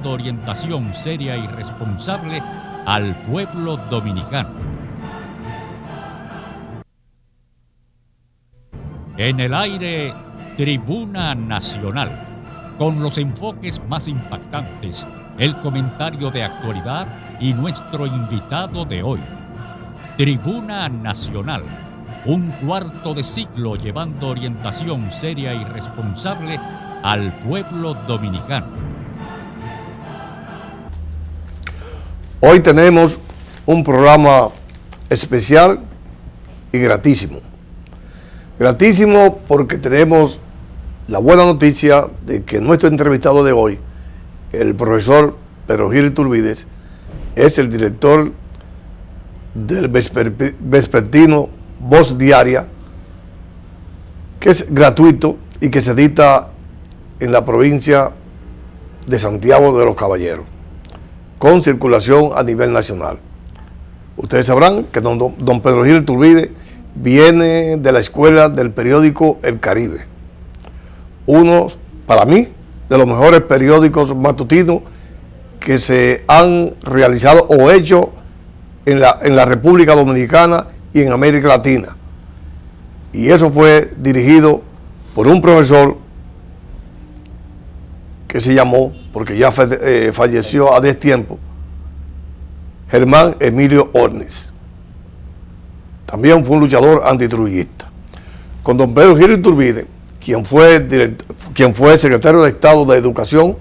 llevando orientación seria y responsable al pueblo dominicano. En el aire, Tribuna Nacional, con los enfoques más impactantes, el comentario de actualidad y nuestro invitado de hoy. Tribuna Nacional, un cuarto de siglo llevando orientación seria y responsable al pueblo dominicano. Hoy tenemos un programa especial y gratísimo. Gratísimo porque tenemos la buena noticia de que nuestro entrevistado de hoy, el profesor Pedro Gil Iturbide, es el director del vespertino Voz Diaria, que es gratuito y que se edita en la provincia de Santiago de los Caballeros, con circulación a nivel nacional. Ustedes sabrán que don Pedro Gil Iturbide viene de la escuela del periódico El Caribe, uno, para mí, de los mejores periódicos matutinos que se han realizado o hecho en la República Dominicana y en América Latina. Y eso fue dirigido por un profesor que se llamó, porque ya falleció a destiempo, Germán Emilio Orniz. También fue un luchador antitrujillista. Con don Pedro Gil Iturbide, quien fue secretario de Estado de Educación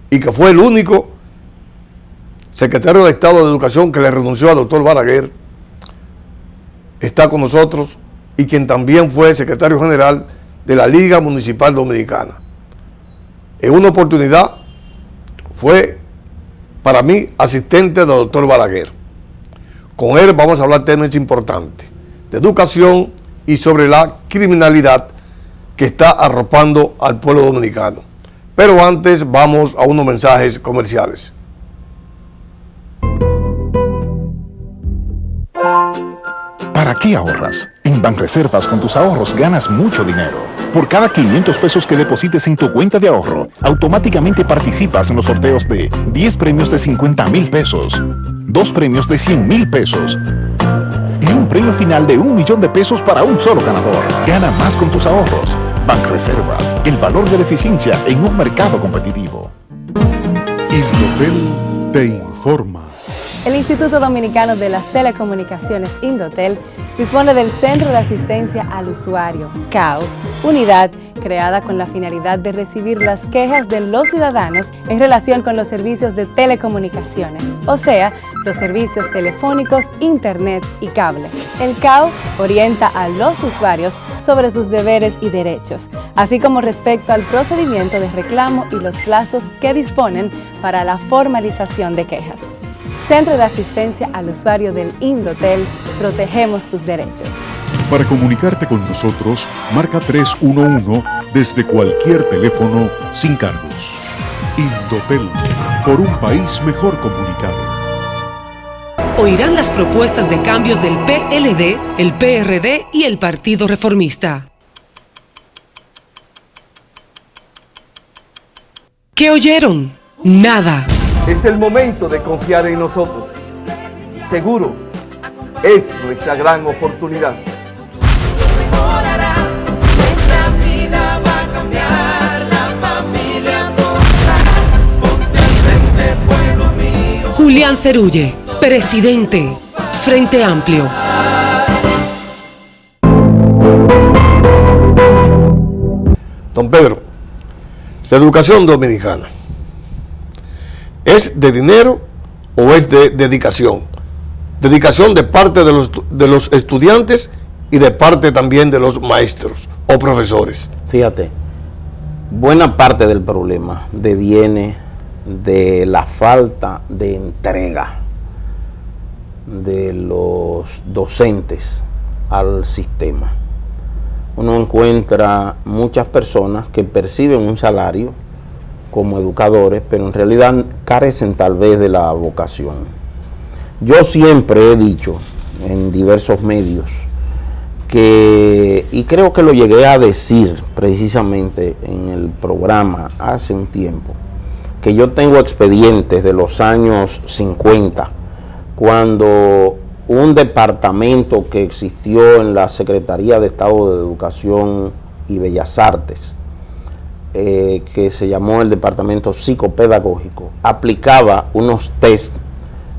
y que fue el único secretario de Estado de Educación que le renunció al doctor Balaguer, está con nosotros, y quien también fue secretario general de la Liga Municipal Dominicana. En una oportunidad fue, para mí, asistente del doctor Balaguer. Con él vamos a hablar temas importantes de educación y sobre la criminalidad que está arropando al pueblo dominicano. Pero antes vamos a unos mensajes comerciales. ¿Para qué ahorras? En Banreservas con tus ahorros ganas mucho dinero. Por cada 500 pesos que deposites en tu cuenta de ahorro, automáticamente participas en los sorteos de 10 premios de 50,000 pesos, 2 premios de 100,000 pesos y un premio final de 1,000,000 de pesos para un solo ganador. Gana más con tus ahorros. Banreservas, el valor de la eficiencia en un mercado competitivo. Indotel te informa. El Instituto Dominicano de las Telecomunicaciones, Indotel, dispone del Centro de Asistencia al Usuario, CAU, unidad creada con la finalidad de recibir las quejas de los ciudadanos en relación con los servicios de telecomunicaciones, o sea, los servicios telefónicos, internet y cable. El CAU orienta a los usuarios sobre sus deberes y derechos, así como respecto al procedimiento de reclamo y los plazos que disponen para la formalización de quejas. Centro de Asistencia al Usuario del Indotel, protegemos tus derechos. Para comunicarte con nosotros, marca 311 desde cualquier teléfono sin cargos. Indotel, por un país mejor comunicado. Oirán las propuestas de cambios del PLD, el PRD y el Partido Reformista. ¿Qué oyeron? Nada. Es el momento de confiar en nosotros. Seguro, es nuestra gran oportunidad. Mejorará, nuestra vida va a cambiar, la familia gozará. Ponte al frente, pueblo mío. Julián Cerulle, presidente, Frente Amplio. Don Pedro, la educación dominicana, ¿es de dinero o es de dedicación? Dedicación de parte de los estudiantes y de parte también de los maestros o profesores. Fíjate, buena parte del problema deviene de la falta de entrega de los docentes al sistema. Uno encuentra muchas personas que perciben un salario como educadores, pero en realidad carecen tal vez de la vocación. Yo siempre he dicho en diversos medios que, y creo que lo llegué a decir precisamente en el programa hace un tiempo, que yo tengo expedientes de los años 50, cuando un departamento que existió en la Secretaría de Estado de Educación y Bellas Artes, que se llamó el Departamento Psicopedagógico, aplicaba unos test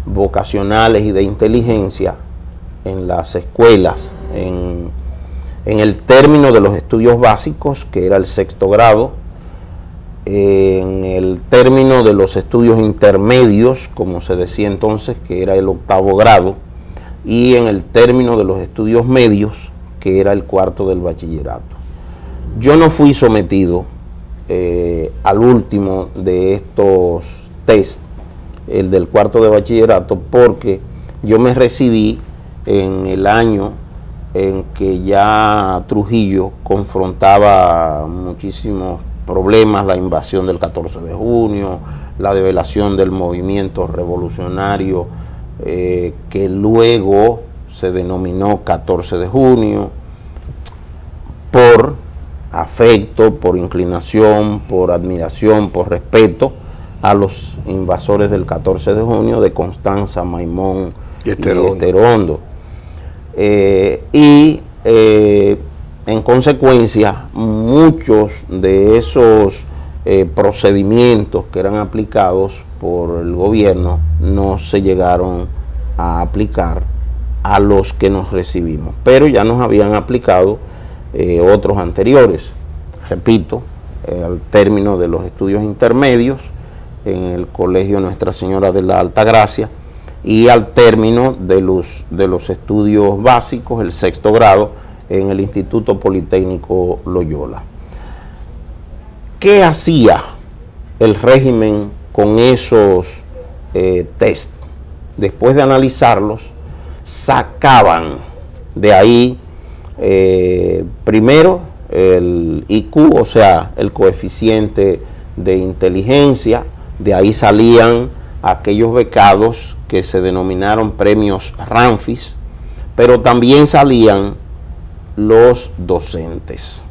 vocacionales y de inteligencia en las escuelas, en el término de los estudios básicos, que era el 6º grado, en el término de los estudios intermedios, como se decía entonces, que era el 8º grado, y en el término de los estudios medios, que era el 4º del bachillerato. Yo no fui sometido al último de estos test, el del 4º de bachillerato, porque yo me recibí en el año en que ya Trujillo confrontaba muchísimos problemas, la invasión del 14 de junio, la develación del movimiento revolucionario, que luego se denominó 14 de junio, por afecto, por inclinación, por admiración, por respeto a los invasores del 14 de junio de Constanza, Maimón y Esterondo. En consecuencia, muchos de esos procedimientos que eran aplicados por el gobierno no se llegaron a aplicar a los que nos recibimos, pero ya nos habían aplicado otros anteriores. Repito, al término de los estudios intermedios en el Colegio Nuestra Señora de la Altagracia, y al término de los estudios básicos, el 6º grado, en el Instituto Politécnico Loyola. ¿Qué hacía el régimen con esos test? Después de analizarlos, sacaban de ahí primero el IQ, o sea, el coeficiente de inteligencia. De ahí salían aquellos becados que se denominaron premios Ramfis, pero también salían los docentes,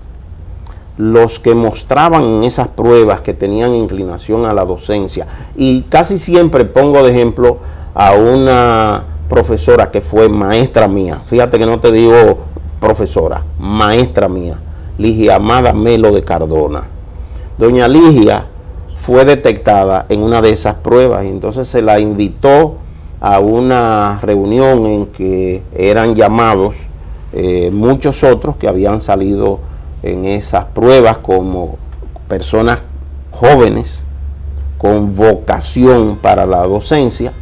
los que mostraban en esas pruebas que tenían inclinación a la docencia. Y casi siempre pongo de ejemplo a una profesora que fue maestra mía, fíjate que no te digo profesora, maestra mía, Ligia Amada Melo de Cardona. Doña Ligia fue detectada en una de esas pruebas y entonces se la invitó a una reunión en que eran llamados muchos otros que habían salido en esas pruebas como personas jóvenes con vocación para la docencia,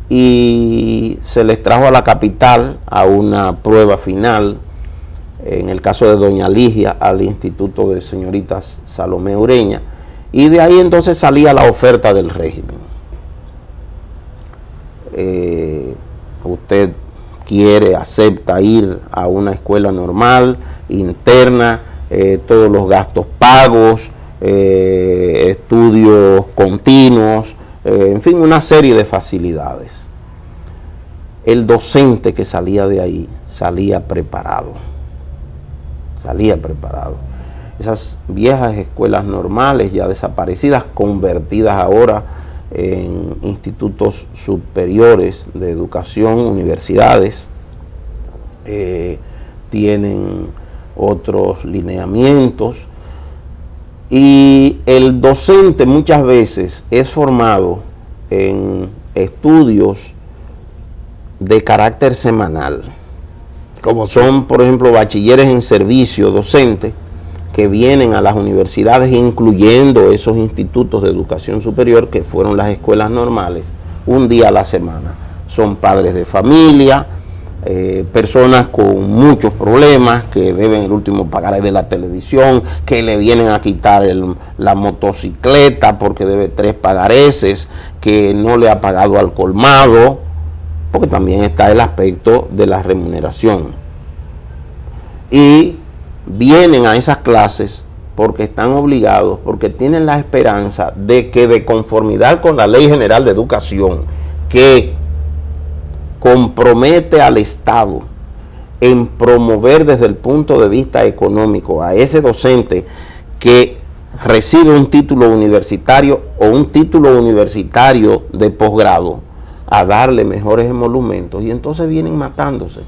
y se les trajo a la capital a una prueba final, en el caso de doña Ligia, al Instituto de Señoritas Salomé Ureña, y de ahí entonces salía la oferta del régimen. Usted quiere, acepta ir a una escuela normal, interna, todos los gastos pagos, estudios continuos, en fin, una serie de facilidades. El docente que salía de ahí salía preparado. Esas viejas escuelas normales ya desaparecidas, convertidas ahora en institutos superiores de educación, universidades, tienen otros lineamientos, y el docente muchas veces es formado en estudios de carácter semanal, como son, por ejemplo, bachilleres en servicio docente, que vienen a las universidades, incluyendo esos institutos de educación superior que fueron las escuelas normales, un día a la semana. Son padres de familia, personas con muchos problemas, que deben el último pagaré de la televisión, que le vienen a quitar la motocicleta porque debe 3 pagareces, que no le ha pagado al colmado, porque también está el aspecto de la remuneración. Y vienen a esas clases porque están obligados, porque tienen la esperanza de que, de conformidad con la Ley General de Educación, que compromete al Estado en promover desde el punto de vista económico a ese docente que recibe un título universitario o un título universitario de posgrado a darle mejores emolumentos y entonces vienen matándose.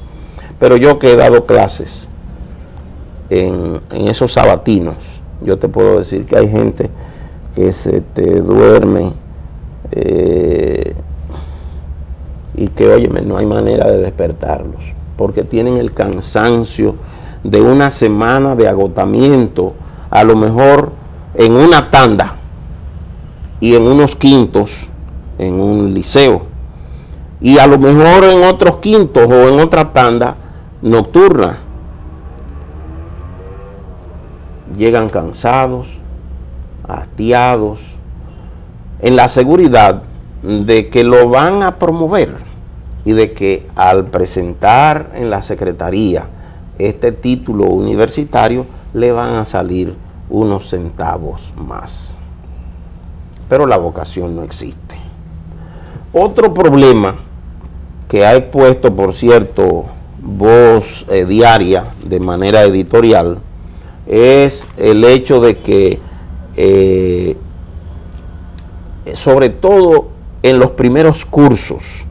Pero yo que he dado clases en esos sabatinos, yo te puedo decir que hay gente que se te duerme y que, óyeme, no hay manera de despertarlos, porque tienen el cansancio de una semana de agotamiento, a lo mejor en una tanda y en unos quintos en un liceo, y a lo mejor en otros quintos o en otra tanda nocturna. Llegan cansados, hastiados, en la seguridad de que lo van a promover y de que al presentar en la secretaría este título universitario le van a salir unos centavos más. Pero la vocación no existe. Otro problema que ha expuesto, por cierto, Voz Diaria de manera editorial, es el hecho de que sobre todo en los primeros cursos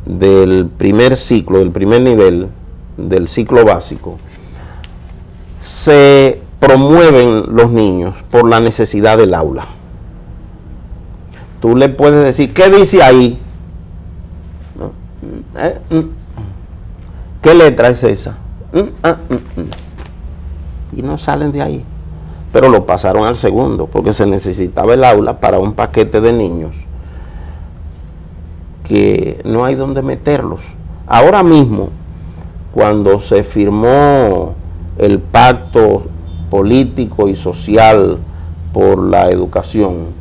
del primer ciclo, del primer nivel del ciclo básico, se promueven los niños por la necesidad del aula. Tú le puedes decir, ¿qué dice ahí? ¿No? ¿Qué letra es esa? Y no salen de ahí. Pero lo pasaron al segundo, porque se necesitaba el aula para un paquete de niños que no hay donde meterlos. Ahora mismo, cuando se firmó el pacto político y social por la educación,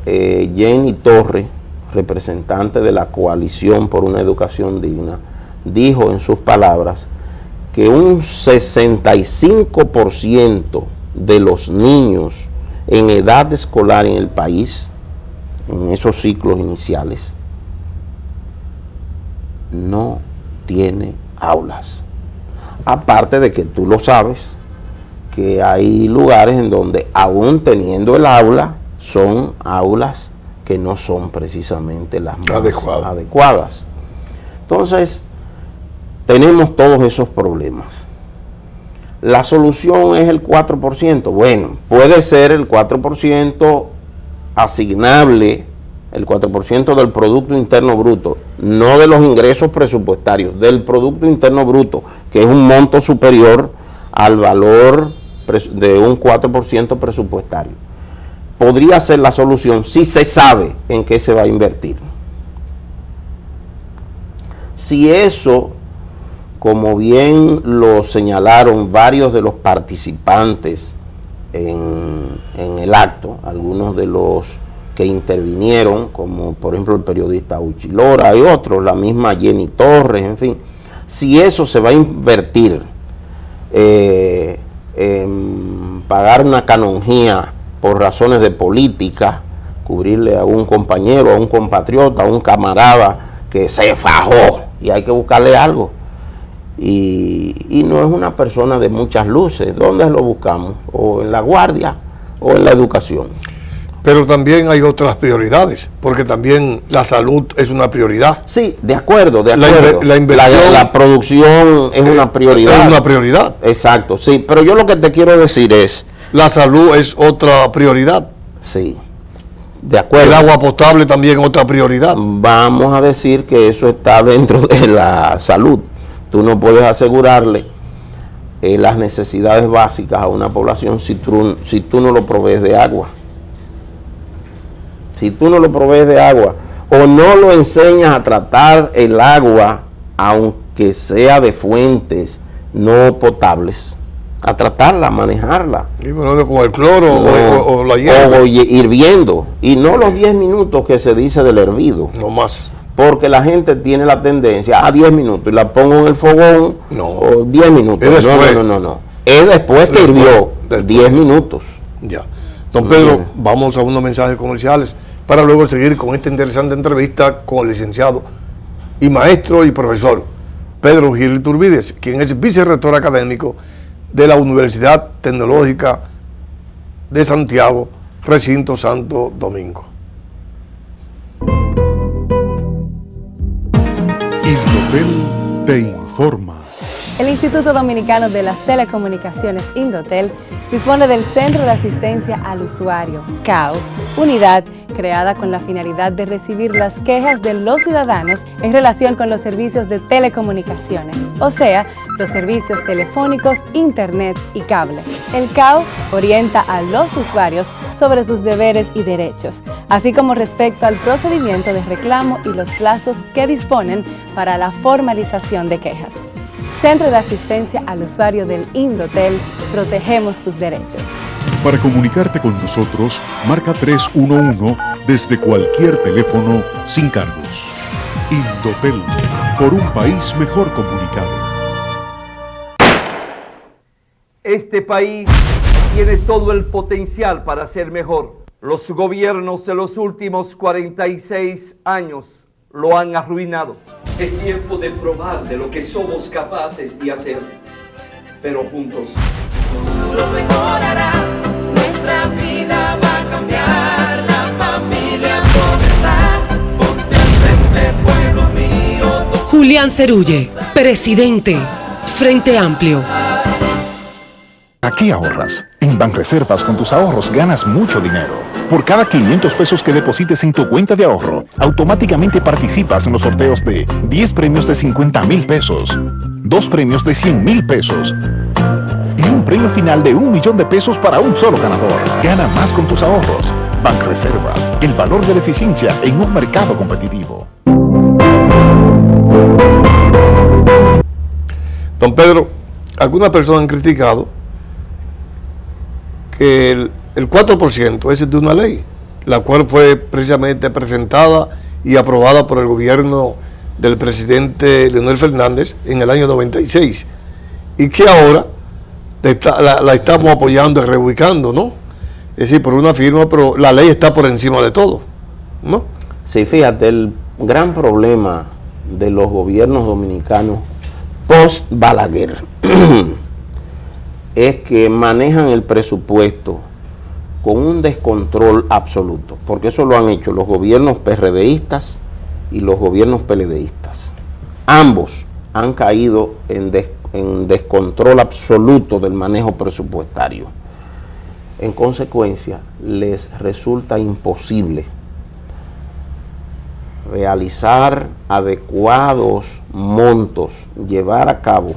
Jenny Torres, representante de la Coalición por una Educación Digna, dijo en sus palabras que un 65% de los niños en edad escolar en el país, en esos ciclos iniciales, no tiene aulas. Aparte de que tú lo sabes, que hay lugares en donde aún teniendo el aula, son aulas que no son precisamente las más adecuadas. Entonces, tenemos todos esos problemas. La solución es el 4%. Bueno, puede ser el 4% asignable, el 4% del Producto Interno Bruto, no de los ingresos presupuestarios, del Producto Interno Bruto, que es un monto superior al valor de un 4% presupuestario. Podría ser la solución si se sabe en qué se va a invertir. Si eso, como bien lo señalaron varios de los participantes en el acto, algunos de los que intervinieron, como por ejemplo el periodista Uchilora y otros, la misma Jenny Torres, en fin, si eso se va a invertir en pagar una canonjía por razones de política, cubrirle a un compañero, a un compatriota, a un camarada que se fajó y hay que buscarle algo, y no es una persona de muchas luces, ¿dónde lo buscamos? O en la guardia o en la educación. Pero también hay otras prioridades, porque también la salud es una prioridad. Sí, de acuerdo. La inversión, la producción es una prioridad. Es una prioridad. Exacto, sí, pero yo lo que te quiero decir es... La salud es otra prioridad. Sí, de acuerdo. El agua potable también es otra prioridad. Vamos a decir que eso está dentro de la salud. Tú no puedes asegurarle las necesidades básicas a una población si tú no lo provees de agua. Si tú no lo provees de agua o no lo enseñas a tratar el agua, aunque sea de fuentes no potables, a tratarla, a manejarla. Sí, pero como el cloro o la hierba. O hirviendo. Y no los 10 minutos que se dice del hervido. No más. Porque la gente tiene la tendencia a 10 minutos y la pongo en el fogón. No. O 10 minutos. Es después. No. Es después que hirvió. 10 minutos. Ya. Don Pedro, vamos a unos mensajes comerciales para luego seguir con esta interesante entrevista con el licenciado y maestro y profesor Pedro Gil Iturbides, quien es vicerrector académico de la Universidad Tecnológica de Santiago, Recinto Santo Domingo. Indotel te informa. El Instituto Dominicano de las Telecomunicaciones, Indotel, dispone del Centro de Asistencia al Usuario, CAU, unidad creada con la finalidad de recibir las quejas de los ciudadanos en relación con los servicios de telecomunicaciones, o sea, los servicios telefónicos, internet y cable. El CAU orienta a los usuarios sobre sus deberes y derechos, así como respecto al procedimiento de reclamo y los plazos que disponen para la formalización de quejas. Centro de Asistencia al Usuario del Indotel, protegemos tus derechos. Para comunicarte con nosotros, marca 311 desde cualquier teléfono sin cargos. Indotel, por un país mejor comunicado. Este país tiene todo el potencial para ser mejor. Los gobiernos de los últimos 46 años lo han arruinado. Es tiempo de probar de lo que somos capaces de hacer, pero juntos. Lo mejorará, nuestra vida va a cambiar, la familia progresar, ponte al frente, pueblo mío. Julián Cerulle, presidente, Frente Amplio. Aquí ahorras. En Banreservas con tus ahorros ganas mucho dinero. Por cada 500 pesos que deposites en tu cuenta de ahorro, automáticamente participas en los sorteos de 10 premios de 50,000 pesos, 2 premios de 100,000 pesos y un premio final de 1,000,000 de pesos para un solo ganador. Gana más con tus ahorros. Banreservas, el valor de la eficiencia en un mercado competitivo. Don Pedro, algunas personas han criticado que el 4% es de una ley, la cual fue precisamente presentada y aprobada por el gobierno del presidente Leonel Fernández en el año 96, y que ahora la estamos apoyando y reubicando, ¿no? Es decir, por una firma, pero la ley está por encima de todo, ¿no? Sí, fíjate, el gran problema de los gobiernos dominicanos post-Balaguer es que manejan el presupuesto con un descontrol absoluto, porque eso lo han hecho los gobiernos PRDistas y los gobiernos PLDistas. Ambos han caído en descontrol absoluto del manejo presupuestario. En consecuencia, les resulta imposible realizar adecuados montos, llevar a cabo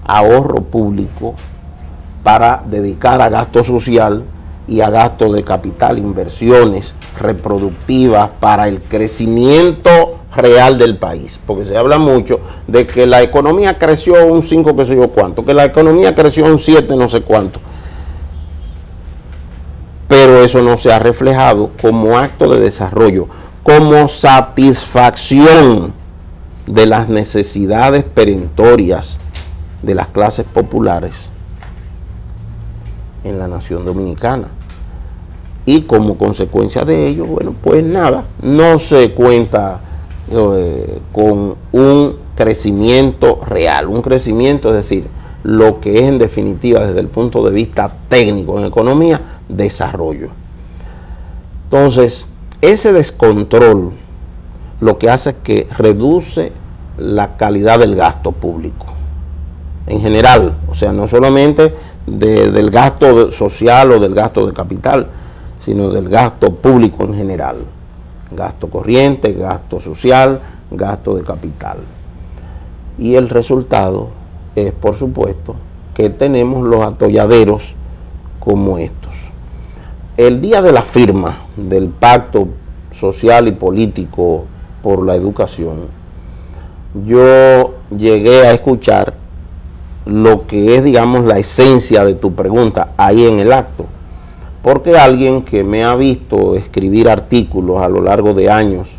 ahorro público para dedicar a gasto social y a gasto de capital, inversiones reproductivas para el crecimiento real del país, porque se habla mucho de que la economía creció un 5 qué sé yo cuánto, que la economía creció un 7 no sé cuánto, pero eso no se ha reflejado como acto de desarrollo, como satisfacción de las necesidades perentorias de las clases populares en la nación dominicana. Y como consecuencia de ello, bueno, pues nada, no se cuenta con un crecimiento real, un crecimiento, es decir, lo que es en definitiva desde el punto de vista técnico en economía, desarrollo. Entonces, ese descontrol lo que hace es que reduce la calidad del gasto público en general, o sea, no solamente del gasto social o del gasto de capital, sino del gasto público en general, gasto corriente, gasto social, gasto de capital. Y el resultado es, por supuesto, que tenemos los atolladeros como estos. El día de la firma del Pacto Social y Político por la Educación, yo llegué a escuchar lo que es, digamos, la esencia de tu pregunta ahí en el acto, porque alguien que me ha visto escribir artículos a lo largo de años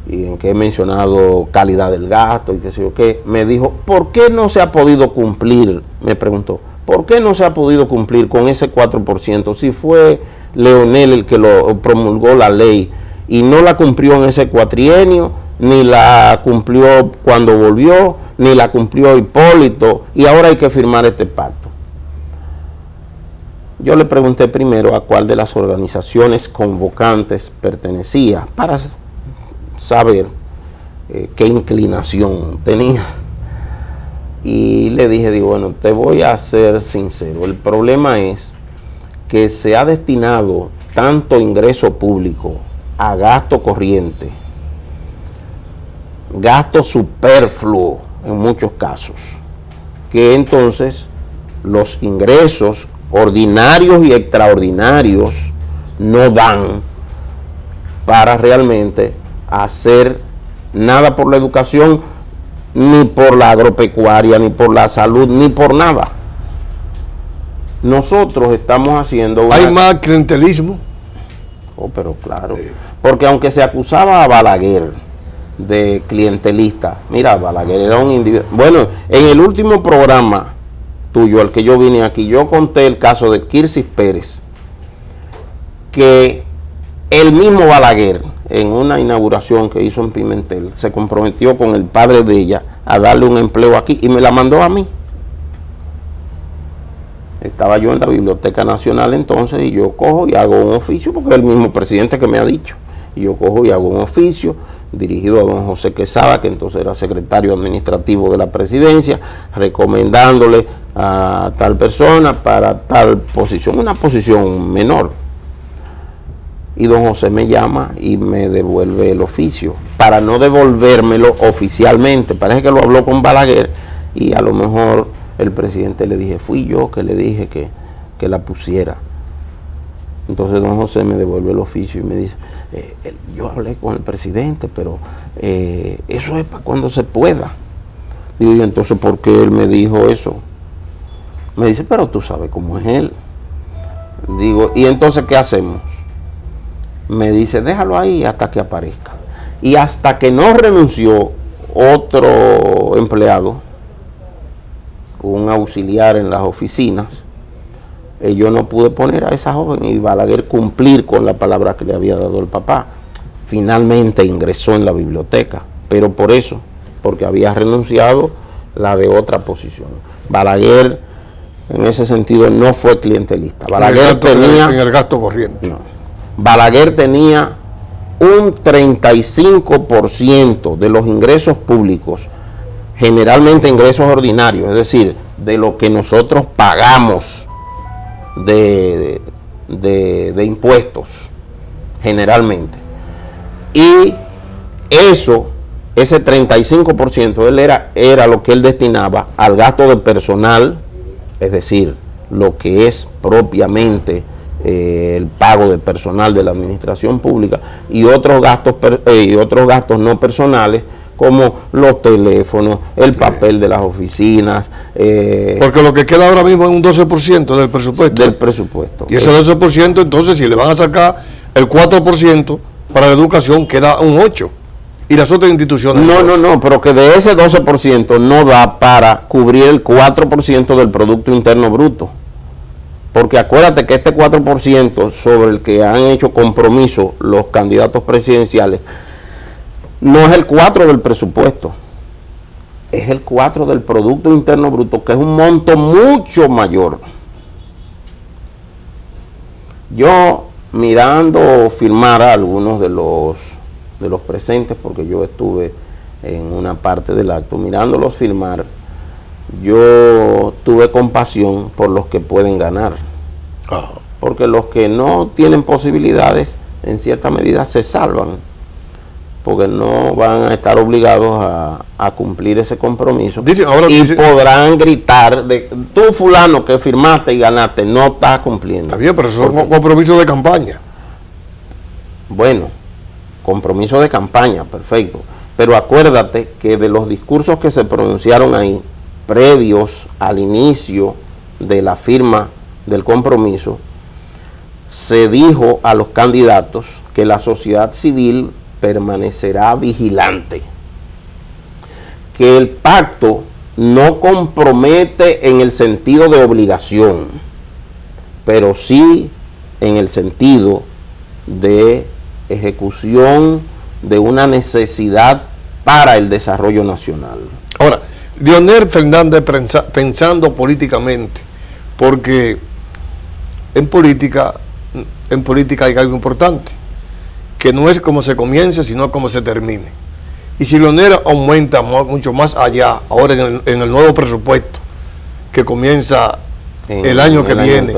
y en que he mencionado calidad del gasto y qué sé yo qué, me dijo, ¿por qué no se ha podido cumplir? Me preguntó, ¿por qué no se ha podido cumplir con ese 4%? Si fue Leonel el que lo promulgó la ley y no la cumplió en ese cuatrienio, ni la cumplió cuando volvió, ni la cumplió Hipólito, y ahora hay que firmar este pacto. Yo le pregunté primero a cuál de las organizaciones convocantes pertenecía para saber qué inclinación tenía. Y le dije, bueno, te voy a ser sincero, el problema es que se ha destinado tanto ingreso público a gasto corriente, gasto superfluo en muchos casos, que entonces los ingresos ordinarios y extraordinarios no dan para realmente hacer nada por la educación, ni por la agropecuaria, ni por la salud, ni por nada. Nosotros estamos haciendo... ¿Hay más clientelismo? Oh, pero claro, porque aunque se acusaba a Balaguer de clientelista, mira, Balaguer era un individuo... Bueno, en el último programa tuyo, al que yo vine aquí, yo conté el caso de Kirsis Pérez, que el mismo Balaguer, en una inauguración que hizo en Pimentel, se comprometió con el padre de ella a darle un empleo aquí y me la mandó a mí. Estaba yo en la Biblioteca Nacional entonces y yo cojo y hago un oficio, porque es el mismo presidente que me ha dicho, y yo cojo y hago un oficio dirigido a don José Quesada, que entonces era secretario administrativo de la presidencia, recomendándole a tal persona para tal posición, una posición menor. Y don José me llama y me devuelve el oficio, para no devolvérmelo oficialmente. Parece que lo habló con Balaguer y a lo mejor el presidente le dije, fui yo que le dije que la pusiera. Entonces don José me devuelve el oficio y me dice, yo hablé con el presidente, pero eso es para cuando se pueda. Digo, y entonces, ¿por qué él me dijo eso? Me dice, pero tú sabes cómo es él. Digo, ¿y entonces qué hacemos? Me dice, déjalo ahí hasta que aparezca. Y hasta que no renunció otro empleado, un auxiliar en las oficinas, yo no pude poner a esa joven y Balaguer cumplir con la palabra que le había dado el papá. Finalmente ingresó en la biblioteca, pero por eso, porque había renunciado la de otra posición. Balaguer, en ese sentido, no fue clientelista. Balaguer tenía... En el gasto corriente. No. Balaguer tenía un 35% de los ingresos públicos, generalmente ingresos ordinarios, es decir, de lo que nosotros pagamos de impuestos, generalmente. Y eso, ese 35%, él era lo que él destinaba al gasto de personal, es decir, lo que es propiamente el pago de personal de la administración pública, y otros gastos no personales, como los teléfonos, el papel de las oficinas. Porque lo que queda ahora mismo es un 12% del presupuesto. Del presupuesto. Y ese 12%, entonces, si le van a sacar el 4% para la educación, queda un 8%. Y las otras instituciones... No, pero que de ese 12% no da para cubrir el 4% del Producto Interno Bruto. Porque acuérdate que este 4% sobre el que han hecho compromiso los candidatos presidenciales, no es el 4% del presupuesto, es el 4% del Producto Interno Bruto, que es un monto mucho mayor. Yo, mirando firmar a algunos de los presentes, porque yo estuve en una parte del acto, mirándolos firmar, yo tuve compasión por los que pueden ganar. Porque los que no tienen posibilidades, en cierta medida se salvan, porque no van a estar obligados a cumplir ese compromiso. Podrán gritar, tú fulano que firmaste y ganaste, no estás cumpliendo. Está bien, pero eso son compromisos de campaña. Bueno, compromiso de campaña, perfecto. Pero acuérdate que de los discursos que se pronunciaron ahí, previos al inicio de la firma del compromiso, se dijo a los candidatos que la sociedad civil permanecerá vigilante, que el pacto no compromete en el sentido de obligación, pero sí en el sentido de ejecución de una necesidad para el desarrollo nacional. Ahora, Leonel Fernández pensando políticamente, porque en política hay algo importante, que no es como se comience, sino como se termine. Y si Leonel aumenta mucho más allá, ahora en el nuevo presupuesto que comienza el año que viene,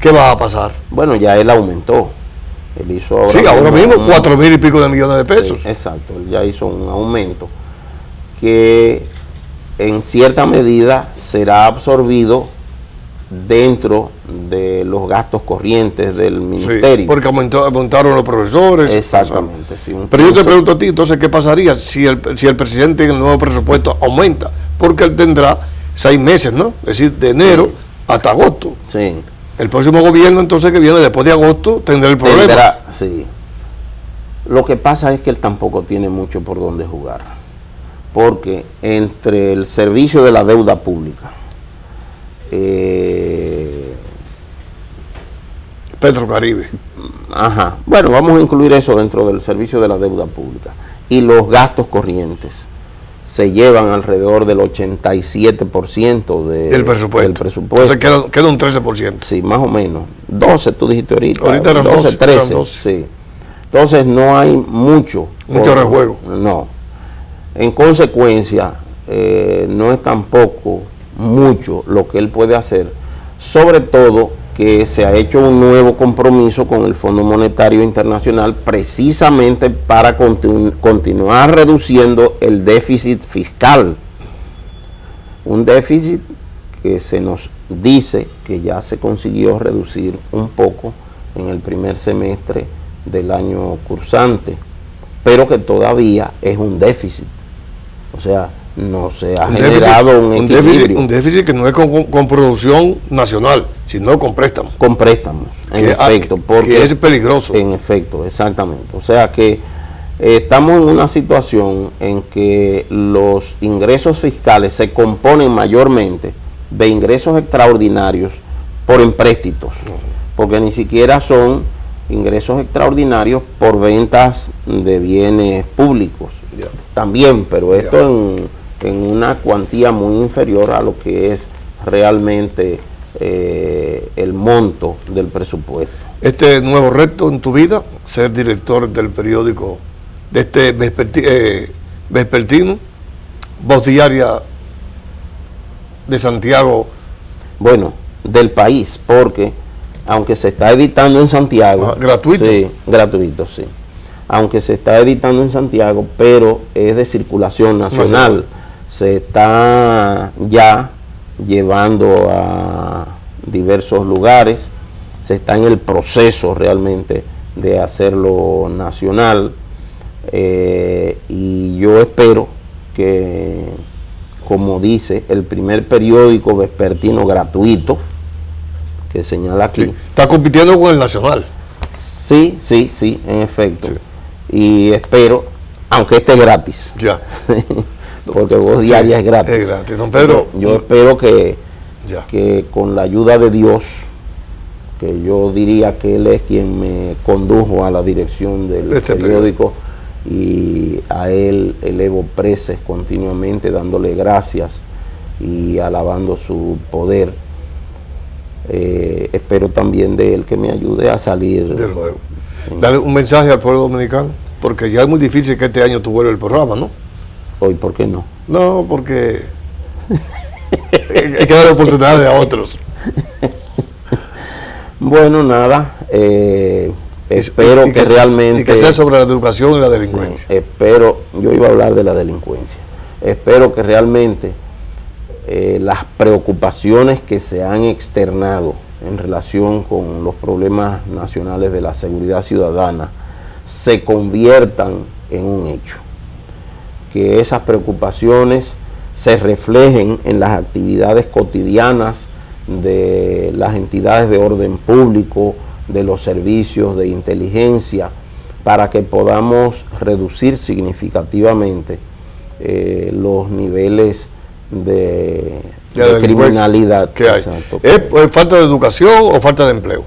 ¿qué va a pasar? Bueno, ya él aumentó. Él hizo ahora, sí, ahora mismo 4,000 y pico de millones de pesos. Sí, exacto, él ya hizo un aumento que en cierta medida será absorbido dentro de los gastos corrientes del ministerio. Sí, porque aumentaron los profesores. Exactamente. Sí, pero yo te pregunto a ti, entonces, ¿qué pasaría si el presidente en el nuevo presupuesto aumenta? Porque él tendrá 6 meses, ¿no? Es decir, de enero hasta agosto. Sí. El próximo gobierno, entonces, que viene después de agosto, tendrá el problema. Sí. Lo que pasa es que él tampoco tiene mucho por dónde jugar. Porque entre el servicio de la deuda pública, Petrocaribe. Ajá. Bueno, vamos a incluir eso dentro del servicio de la deuda pública. Y los gastos corrientes se llevan alrededor del 87% del presupuesto. Entonces queda un 13%. Sí, más o menos. 12, tú dijiste ahorita. Ahorita eran 12, 13. 12. Sí. Entonces no hay mucho rejuego. No. En consecuencia, no es tampoco mucho lo que él puede hacer, sobre todo que se ha hecho un nuevo compromiso con el Fondo Monetario Internacional precisamente para continuar reduciendo el déficit fiscal. Un déficit que se nos dice que ya se consiguió reducir un poco en el primer semestre del año cursante, pero que todavía es un déficit. O sea, no se ha generado un equilibrio. Un déficit que no es con producción nacional, sino con préstamos. Con préstamos, en efecto. Porque que es peligroso. En efecto, exactamente. O sea que estamos en una situación en que los ingresos fiscales se componen mayormente de ingresos extraordinarios por empréstitos, porque ni siquiera son ingresos extraordinarios por ventas de bienes públicos. También, pero esto en una cuantía muy inferior a lo que es realmente el monto del presupuesto. Este nuevo reto en tu vida, ser director del periódico, de este vespertino, Voz Diaria de Santiago. Bueno, del país, porque aunque se está editando en Santiago. ¿Gratuito? Sí, gratuito, sí. Aunque se está editando en Santiago, pero es de circulación nacional. Se está ya llevando a diversos lugares, se está en el proceso realmente de hacerlo nacional, y yo espero que, como dice, el primer periódico vespertino gratuito, que señala aquí. Sí, está compitiendo con el nacional. Sí, en efecto. Sí. Y espero, aunque este es gratis. Ya. Porque Voz Diaria es gratis. Es gratis, don Pedro. Yo espero que con la ayuda de Dios, que yo diría que Él es quien me condujo a la dirección del periódico, y a Él elevo preces continuamente, dándole gracias y alabando su poder. Espero también de Él que me ayude a salir. De luego. Dale un mensaje al pueblo dominicano, porque ya es muy difícil que este año tú vuelvas el programa, ¿no? Hoy, ¿por qué no? No, porque hay que dar oportunidades a otros. Bueno, nada, espero que realmente... Y que sea sobre la educación y la delincuencia. Sí, espero, yo iba a hablar de la delincuencia. Espero que realmente las preocupaciones que se han externado en relación con los problemas nacionales de la seguridad ciudadana se conviertan en un hecho. Que esas preocupaciones se reflejen en las actividades cotidianas de las entidades de orden público, de los servicios de inteligencia, para que podamos reducir significativamente los niveles de criminalidad. ¿Qué hay? ¿Es falta de educación o falta de empleo?